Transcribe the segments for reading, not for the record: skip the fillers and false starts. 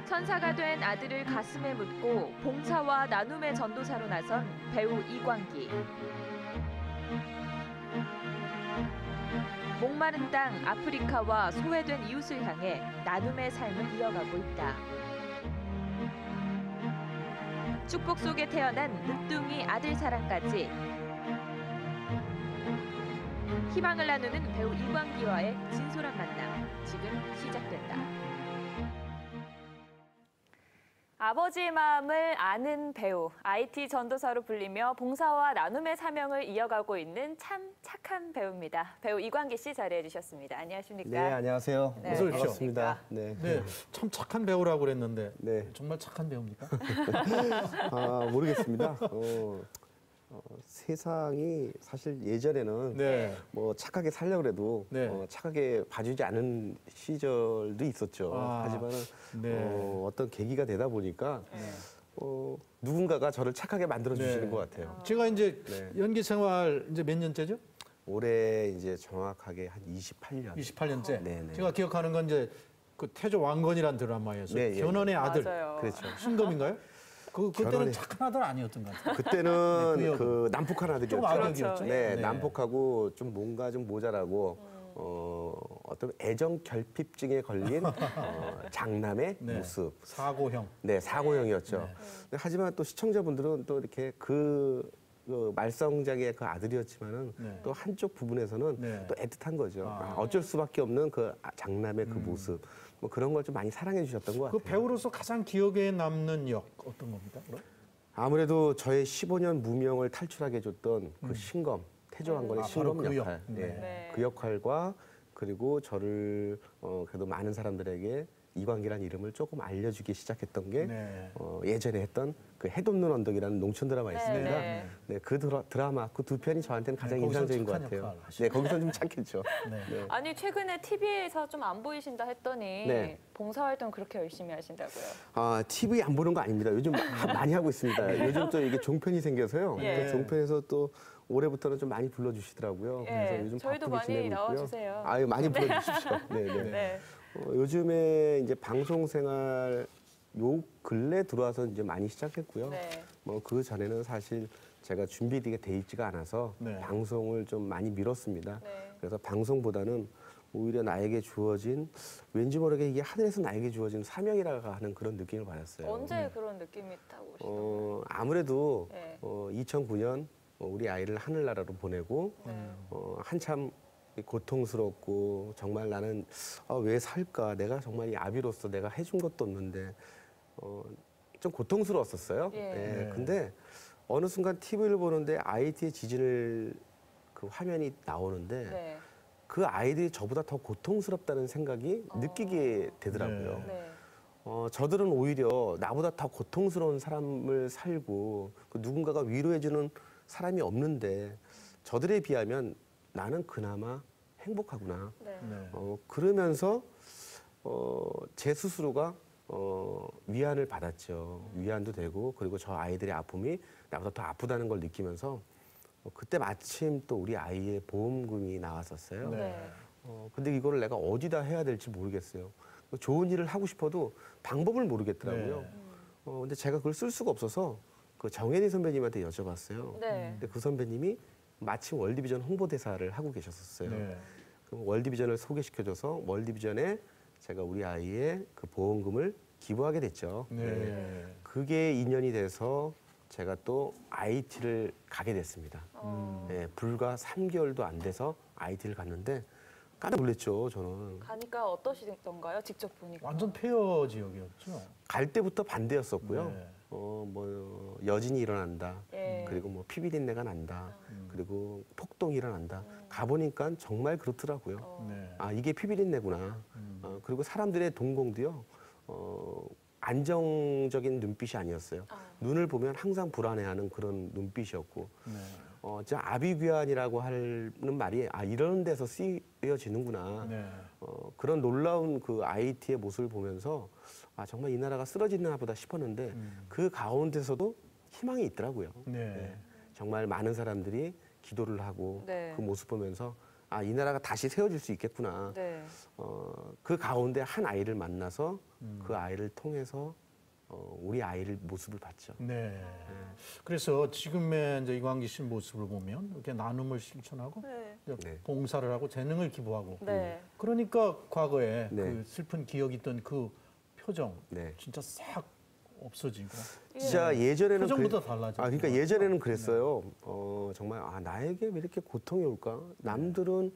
천사가 된 아들을 가슴에 묻고 봉사와 나눔의 전도사로 나선 배우 이광기. 목마른 땅 아프리카와 소외된 이웃을 향해 나눔의 삶을 이어가고 있다. 축복 속에 태어난 늦둥이 아들 사랑까지 희망을 나누는 배우 이광기와의 진솔한 만남 지금 시작된다. 아버지의 마음을 아는 배우, IT 전도사로 불리며 봉사와 나눔의 사명을 이어가고 있는 참 착한 배우입니다. 배우 이광기 씨 자리해 주셨습니다. 안녕하십니까? 네, 안녕하세요. 네, 어서 오십시오. 반갑습니다. 네, 참 착한 배우라고 그랬는데 정말 착한 배우입니까? 모르겠습니다. 세상이 사실 예전에는 뭐 착하게 살려고 해도 착하게 봐주지 않은 시절도 있었죠. 하지만은 어떤 계기가 되다 보니까 누군가가 저를 착하게 만들어 주시는 것 같아요. 제가 이제 연기 생활 이제 몇 년째죠? 올해 이제 정확하게 한 28년. 28년째. 네네. 제가 기억하는 건 이제 그 태조 왕건이라는 드라마에서 견훤의 아들. 맞아요. 그렇죠. 신검인가요? 그때는 착한 아들 아니었던 것 같아요. 그때는 그 난폭한 아들이었죠. 좀 아들이었죠. 네, 난폭하고 좀 뭔가 좀 모자라고 어떤 애정 결핍증에 걸린 장남의 모습. 사고형. 네, 사고형이었죠. 하지만 또 시청자분들은 또 이렇게 그 말썽장의 그 아들이었지만은 또 한쪽 부분에서는 또 애틋한 거죠. 어쩔 수밖에 없는 그 장남의 그 모습. 뭐 그런 걸 좀 많이 사랑해 주셨던 것 같아요. 그 배우로서 가장 기억에 남는 역 어떤 겁니까? 아무래도 저의 15년 무명을 탈출하게 해줬던 그 신검, 태조왕건의 신검 그 역할. 그 역할과 그리고 저를 그래도 많은 사람들에게 이광기라는 이름을 조금 알려주기 시작했던 게 예전에 했던 그 해돋는 언덕이라는 농촌 드라마 있습니다. 그 드라마 그 두 편이 저한테는 가장 인상적인 것 같아요. 거기서 좀 착했죠. 아니 최근에 TV에서 좀 안 보이신다 했더니 봉사활동 그렇게 열심히 하신다고요? TV 안 보는 거 아닙니다. 요즘 많이 하고 있습니다. 요즘 또 이게 종편이 생겨서요. 그 종편에서 또 올해부터는 좀 많이 불러주시더라고요. 그래서 요즘 저희도 바쁘게 많이 지내고 있고요. 나와주세요. 많이 불러주십시오. 요즘에 이제 방송 생활 요 근래 들어와서 이제 많이 시작했고요. 뭐 그 전에는 사실 제가 준비되게 돼 있지가 않아서 방송을 좀 많이 미뤘습니다. 그래서 방송보다는 오히려 나에게 주어진 왠지 모르게 이게 하늘에서 나에게 주어진 사명이라고 하는 그런 느낌을 받았어요. 언제 그런 느낌이 있다고 오시나요? 아무래도 2009년 우리 아이를 하늘나라로 보내고 한참 고통스럽고 정말 나는 왜 살까? 내가 정말 이 아비로서 내가 해준 것도 없는데 좀 고통스러웠었어요. 근데 어느 순간 TV를 보는데 IT의 지진을 그 화면이 나오는데 그 아이들이 저보다 더 고통스럽다는 생각이 느끼게 되더라고요. 저들은 오히려 나보다 더 고통스러운 삶을 살고 그 누군가가 위로해주는 사람이 없는데 저들에 비하면 나는 그나마 행복하구나. 그러면서 제 스스로가 위안을 받았죠. 위안도 되고 그리고 저 아이들의 아픔이 나보다 더 아프다는 걸 느끼면서 그때 마침 또 우리 아이의 보험금이 나왔었어요. 근데 이거를 내가 어디다 해야 될지 모르겠어요. 좋은 일을 하고 싶어도 방법을 모르겠더라고요. 근데 제가 그걸 쓸 수가 없어서 그 정혜리 선배님한테 여쭤봤어요. 근데 그 선배님이 마침 월드비전 홍보대사를 하고 계셨었어요. 그럼 월드비전을 소개시켜줘서 월드비전에 제가 우리 아이의 그 보험금을 기부하게 됐죠. 그게 인연이 돼서 제가 또 IT를 가게 됐습니다. 불과 3개월도 안 돼서 IT를 갔는데 깜짝 놀랐죠, 저는. 가니까 어떠시던가요? 직접 보니까. 완전 폐허 지역이었죠. 갈 때부터 반대였었고요. 뭐 여진이 일어난다. 그리고 뭐 피비린내가 난다. 그리고 폭동이 일어난다. 가보니까 정말 그렇더라고요. 이게 피비린내구나. 그리고 사람들의 동공도요. 안정적인 눈빛이 아니었어요. 눈을 보면 항상 불안해하는 그런 눈빛이었고 아비규환이라고 하는 말이 이런 데서 쓰여지는구나. 그런 놀라운 그 IT의 모습을 보면서 정말 이 나라가 쓰러지나 보다 싶었는데 그 가운데서도 희망이 있더라고요. 정말 많은 사람들이 기도를 하고 그 모습 보면서 아, 이 나라가 다시 세워질 수 있겠구나. 네. 그 가운데 한 아이를 만나서 그 아이를 통해서 우리 아이를 모습을 봤죠. 네. 그래서 지금의 이제 이광기 씨 모습을 보면 이렇게 나눔을 실천하고 네. 이제 네. 봉사를 하고 재능을 기부하고. 네. 그러니까 과거에 네. 그 슬픈 기억이 있던 그 표정 네. 진짜 싹 없어지고. 진짜 예전에는 표정부터 달라져. 그러니까 예전에는 그랬어요. 정말 나에게 왜 이렇게 고통이 올까? 남들은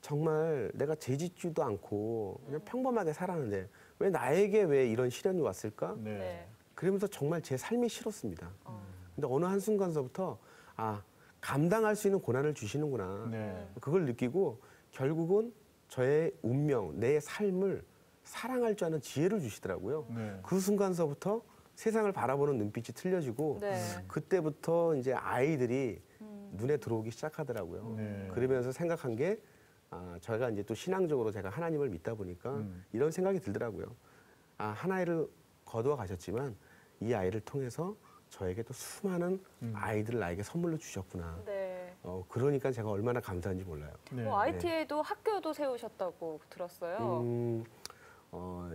정말 내가 재짓지도 않고 그냥 평범하게 살았는데 왜 나에게 왜 이런 시련이 왔을까? 네. 네. 그러면서 정말 제 삶이 싫었습니다. 근데 어느 한 순간서부터 감당할 수 있는 고난을 주시는구나. 네. 그걸 느끼고 결국은 저의 운명, 내 삶을 사랑할 줄 아는 지혜를 주시더라고요. 네. 그 순간서부터 세상을 바라보는 눈빛이 틀려지고 네. 그때부터 이제 아이들이 눈에 들어오기 시작하더라고요. 네. 그러면서 생각한 게 저희가 이제 또 신앙적으로 제가 하나님을 믿다 보니까 이런 생각이 들더라고요. 한 아이를 거두어 가셨지만 이 아이를 통해서 저에게 또 수많은 아이들을 나에게 선물로 주셨구나. 네. 그러니까 제가 얼마나 감사한지 몰라요. 네. IT에도 학교도 세우셨다고 들었어요.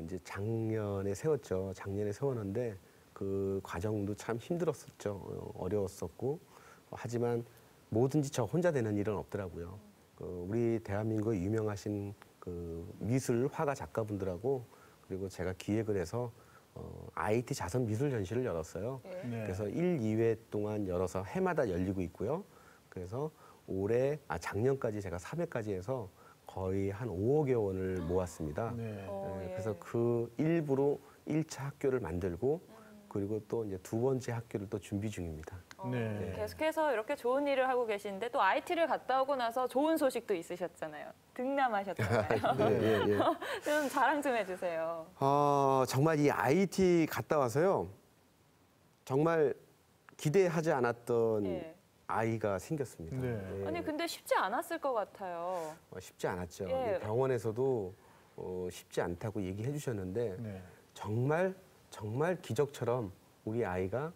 이제 작년에 세웠죠. 작년에 세웠는데 그 과정도 참 힘들었었죠. 어려웠었고 하지만 뭐든지 저 혼자 되는 일은 없더라고요. 우리 대한민국의 유명하신 그 미술 화가 작가분들하고 그리고 제가 기획을 해서 IT 자선 미술 전시를 열었어요. 예. 네. 그래서 1, 2회 동안 열어서 해마다 열리고 있고요. 그래서 작년까지 제가 3회까지 해서 거의 한 5억여 원을 모았습니다. 네. 예. 그래서 그 일부로 1차 학교를 만들고 그리고 또 이제 두 번째 학교를 또 준비 중입니다. 네. 계속해서 이렇게 좋은 일을 하고 계신데 또 IT를 갔다 오고 나서 좋은 소식도 있으셨잖아요. 등남하셨잖아요. 예, 예. 좀 자랑 좀 해주세요. 정말 이 IT 갔다 와서요. 정말 기대하지 않았던 예. 아이가 생겼습니다. 네. 예. 아니 근데 쉽지 않았을 것 같아요. 쉽지 않았죠. 예. 병원에서도 쉽지 않다고 얘기해 주셨는데 네. 정말 기적처럼 우리 아이가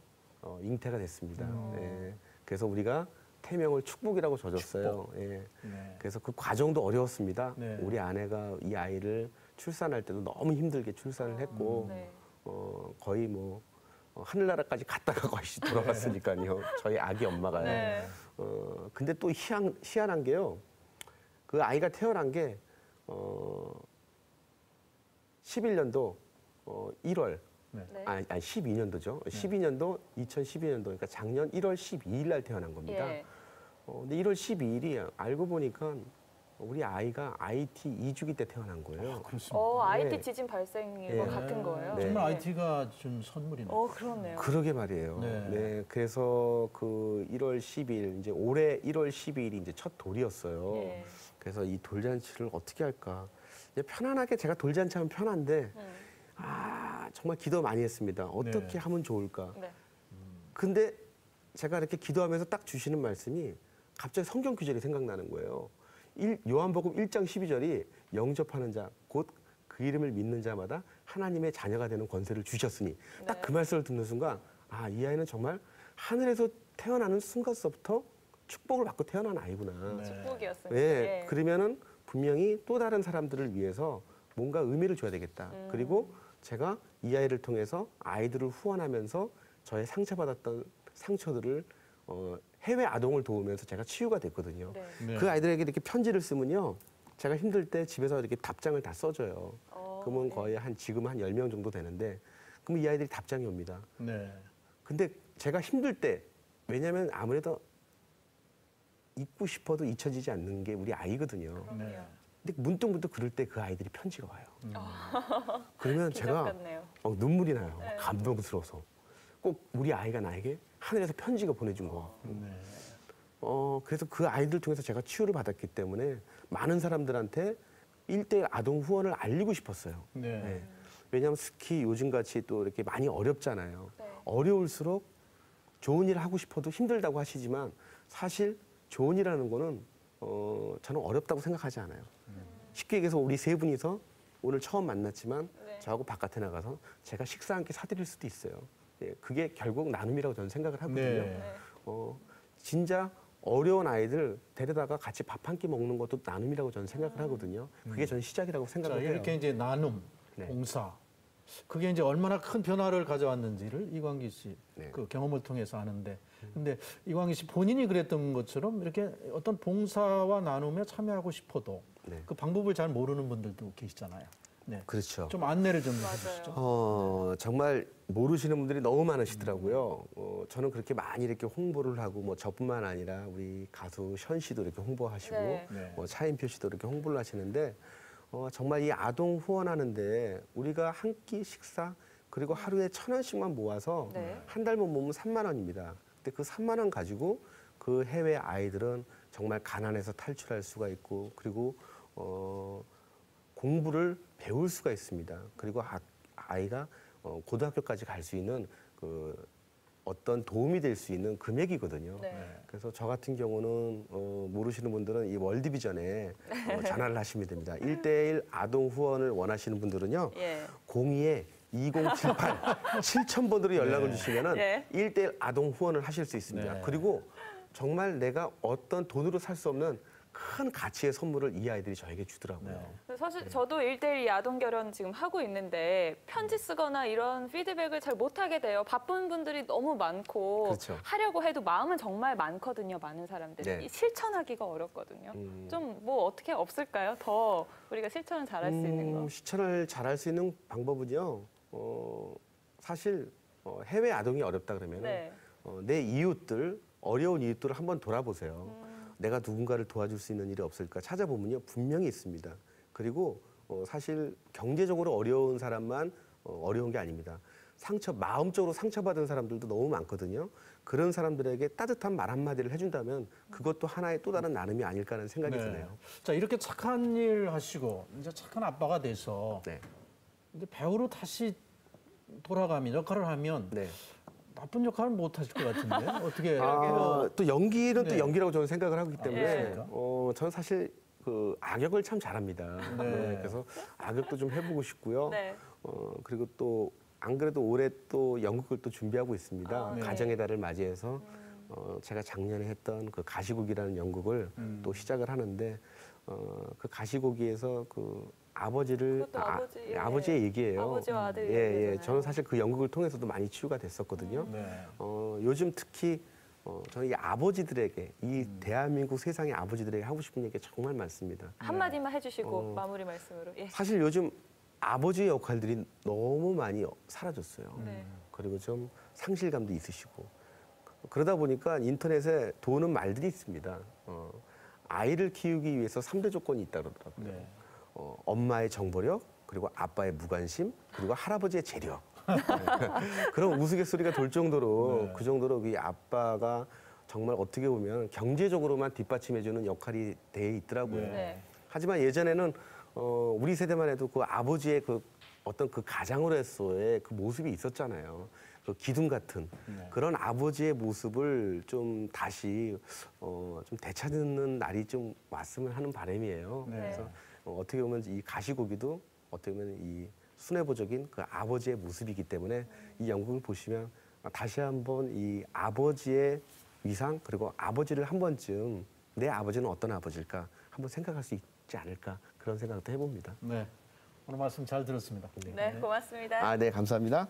잉태가 됐습니다. 예. 그래서 우리가 태명을 축복이라고 져줬어요. 예. 네. 그래서 그 과정도 어려웠습니다. 네. 우리 아내가 이 아이를 출산할 때도 너무 힘들게 출산을 했고 네. 거의 뭐 하늘나라까지 갔다가 거의 돌아왔으니까요. 저희 아기 엄마가요. 네. 근데 또 희한한 게요. 그 아이가 태어난 게 11년도 1월 네. 네. 12년도죠. 2012년도 그러니까 작년 1월 12일 날 태어난 겁니다. 예. 근데 1월 12일이 알고 보니까 우리 아이가 IT 2주기 때 태어난 거예요. 그렇습니다. IT 네. 지진 발생과 예. 같은 거예요. 네. 정말 IT가 준 선물이네. 그렇네요. 그러게 말이에요. 네. 네. 그래서 그 1월 10일 이제 올해 1월 12일이 이제 첫 돌이었어요. 예. 그래서 이 돌잔치를 어떻게 할까? 이제 편안하게 제가 돌잔치하면 편한데 정말 기도 많이 했습니다. 어떻게 네. 하면 좋을까? 네. 근데 제가 이렇게 기도하면서 딱 주시는 말씀이 갑자기 성경 구절이 생각나는 거예요. 요한복음 1장 12절이 영접하는 자, 곧 그 이름을 믿는 자마다 하나님의 자녀가 되는 권세를 주셨으니 딱 그 말씀을 듣는 순간 이 아이는 정말 하늘에서 태어나는 순간서부터 축복을 받고 태어난 아이구나. 네. 축복이었습니다. 예, 그러면은 분명히 또 다른 사람들을 위해서 뭔가 의미를 줘야 되겠다. 그리고 제가 이 아이를 통해서 아이들을 후원하면서 저의 상처받았던 상처들을 해외 아동을 도우면서 제가 치유가 됐거든요. 네. 네. 그 아이들에게 이렇게 편지를 쓰면요. 제가 힘들 때 집에서 이렇게 답장을 다 써줘요. 그러면 네. 거의 지금 한 10명 정도 되는데 그럼 이 아이들이 답장이 옵니다. 네. 근데 제가 힘들 때 왜냐하면 아무래도 잊고 싶어도 잊혀지지 않는 게 우리 아이거든요. 네. 근데 문득 그럴 때 그 아이들이 편지가 와요. 그러면 기적 제가 같네요. 눈물이 나요. 네. 감동스러워서. 꼭 우리 아이가 나에게 하늘에서 편지가 보내준 거. 네. 그래서 그 아이들 통해서 제가 치유를 받았기 때문에 많은 사람들한테 일대 아동 후원을 알리고 싶었어요. 네. 네. 왜냐하면 특히 요즘같이 또 이렇게 많이 어렵잖아요. 네. 어려울수록 좋은 일을 하고 싶어도 힘들다고 하시지만 사실 좋은 일하는 거는 저는 어렵다고 생각하지 않아요. 쉽게 얘기해서 우리 세 분이서 오늘 처음 만났지만 네. 저하고 바깥에 나가서 제가 식사 한 끼 사드릴 수도 있어요. 예, 그게 결국 나눔이라고 저는 생각을 하거든요. 네. 진짜 어려운 아이들 데려다가 같이 밥 한 끼 먹는 것도 나눔이라고 저는 생각을 하거든요. 그게 저는 시작이라고 자, 생각을 해요. 이렇게 이제 나눔, 네. 봉사, 그게 이제 얼마나 큰 변화를 가져왔는지를 이광기 씨 네. 그 경험을 통해서 아는데, 근데 이광기 씨 본인이 그랬던 것처럼 이렇게 어떤 봉사와 나눔에 참여하고 싶어도 네. 그 방법을 잘 모르는 분들도 계시잖아요. 네. 그렇죠. 좀 안내를 좀 맞아요. 해주시죠. 정말 모르시는 분들이 너무 많으시더라고요. 저는 그렇게 많이 이렇게 홍보를 하고 뭐 저뿐만 아니라 우리 가수 션 씨도 이렇게 홍보하시고 네. 네. 뭐 차인표 씨도 이렇게 홍보를 하시는데 정말 이 아동 후원하는데 우리가 한 끼 식사 그리고 하루에 1,000원씩만 모아서 네. 한 달만 모으면 3만 원입니다. 근데 그 3만 원 가지고 그 해외 아이들은 정말 가난에서 탈출할 수가 있고 그리고 공부를 배울 수가 있습니다. 그리고 아이가 고등학교까지 갈 수 있는 그 어떤 도움이 될 수 있는 금액이거든요. 네. 그래서 저 같은 경우는 모르시는 분들은 이 월드비전에 전화를 하시면 됩니다. 1대1 아동 후원을 원하시는 분들은요. 예. 02에 2078 7000번으로 연락을 주시면은 예. 1대1 아동 후원을 하실 수 있습니다. 네. 그리고 정말 내가 어떤 돈으로 살 수 없는 큰 가치의 선물을 이 아이들이 저에게 주더라고요. 네. 사실 저도 1대1 아동 결혼 지금 하고 있는데 편지 쓰거나 이런 피드백을 잘 못하게 돼요. 바쁜 분들이 너무 많고 그렇죠. 하려고 해도 마음은 정말 많거든요. 많은 사람들이. 네. 이 실천하기가 어렵거든요. 음. 좀 뭐 어떻게 없을까요? 더 우리가 실천을 잘할 수 있는 거. 실천을 잘할 수 있는 방법은요. 사실 해외 아동이 어렵다 그러면 네. 내 이웃들 어려운 이웃들을 한번 돌아보세요. 내가 누군가를 도와줄 수 있는 일이 없을까 찾아보면요 분명히 있습니다. 그리고 사실 경제적으로 어려운 사람만 어려운 게 아닙니다. 마음적으로 상처받은 사람들도 너무 많거든요. 그런 사람들에게 따뜻한 말 한마디를 해준다면 그것도 하나의 또 다른 나눔이 아닐까 하는 생각이 네. 드네요. 자, 이렇게 착한 일 하시고 이제 착한 아빠가 돼서 네. 이제 배우로 다시 돌아가면 역할을 하면 네. 나쁜 역할은 못 하실 것 같은데 어떻게? 또 연기는 네. 또 연기라고 저는 생각을 하기 때문에 그렇습니까? 저는 사실 그 악역을 참 잘합니다. 네. 그래서 악역도 좀 해보고 싶고요. 네. 그리고 또 안 그래도 올해 또 연극을 또 준비하고 있습니다. 아, 네. 가정의 달을 맞이해서 제가 작년에 했던 그 가시고기라는 연극을 또 시작을 하는데 그 가시고기에서 그 아버지를 그것도 아버지, 예. 아버지의 얘기예요. 아버지와 아들 예, 예. 얘기잖아요. 저는 사실 그 연극을 통해서도 많이 치유가 됐었거든요. 네. 요즘 특히 저는 이 아버지들에게 이 대한민국 세상의 아버지들에게 하고 싶은 얘기가 정말 많습니다. 한마디만 해주시고 마무리 말씀으로. 예. 사실 요즘 아버지의 역할들이 너무 많이 사라졌어요. 네. 그리고 좀 상실감도 있으시고 그러다 보니까 인터넷에 도는 말들이 있습니다. 아이를 키우기 위해서 3대 조건이 있다고 그러더라고요. 네. 엄마의 정보력, 그리고 아빠의 무관심, 그리고 할아버지의 재력. 그런 우스갯소리가 돌 정도로 네. 그 정도로 이 아빠가 정말 어떻게 보면 경제적으로만 뒷받침해주는 역할이 돼 있더라고요. 네. 하지만 예전에는 우리 세대만 해도 그 아버지의 그 어떤 그 가장으로서의 그 모습이 있었잖아요. 그 기둥 같은 네. 그런 아버지의 모습을 좀 다시 좀 되찾는 날이 좀 왔으면 하는 바람이에요. 네. 그래서 어떻게 보면 이 가시고기도 어떻게 보면 이 순애보적인 그 아버지의 모습이기 때문에 이 연극을 보시면 다시 한번 이 아버지의 위상 그리고 아버지를 한 번쯤 내 아버지는 어떤 아버지일까 한번 생각할 수 있지 않을까 그런 생각도 해봅니다. 네. 오늘 말씀 잘 들었습니다. 네, 고맙습니다. 네, 감사합니다.